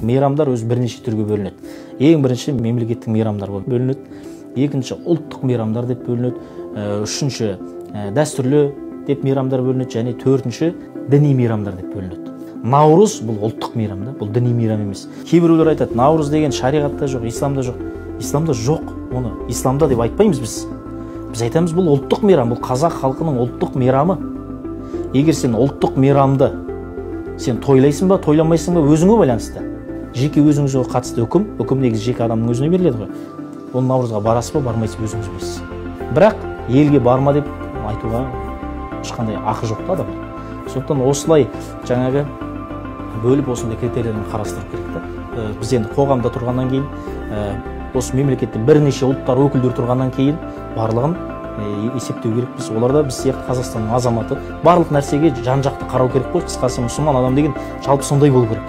Мейрамдар өз бірнеше түрге бөлінеді. Ең бірінші мемлекеттік мейрамдар болып бөлінеді. Екінші ұлттық мейрамдар деп бөлінеді. Үшінші дәстүрлі деп мейрамдар бөлінеді. Және төртінші діни мейрамдар деп бөлінеді. Наурыз бұл ұлттық мейрам, бұл діни мейрам емес. Кейбіреулер айтады, наурыз деген шариғатта жоқ, исламда жоқ. Исламда жоқ, оны исламда деп айтпаймыз біз. Біз айтамыз, бұл ұлттық мейрам, бұл қазақ халқының ұлттық мейрамы. Егер сен ұлттық мейрамды сен тойлайсың ба, тойламайсың ба, өзіңе байланысты. Жеке өзіңізге қатысты үкім негізі жеке адамның өзіне беріледі ғой. Оны наурызға барасыз ба, бармайсыз ба, өзіңіз білесіз. Бірақ елге барма деп айтуға ешқандай ақы жоқ та адам. Сондықтан осылай жаңағы бөліп осындай критерийлерін қарастыру керек та. Біз енді қоғамда тұрғаннан кейін, осы мемлекетте бірнеше ұлттар өкілдері тұрғаннан кейін барлығын есептеу керекпіз. Оларда біз сияқты Қазақстанның азаматы барлық нәрсеге жан-жақты қарау керек қой. Қысқасы мұсылман адам деген жалпы сондай болу керек.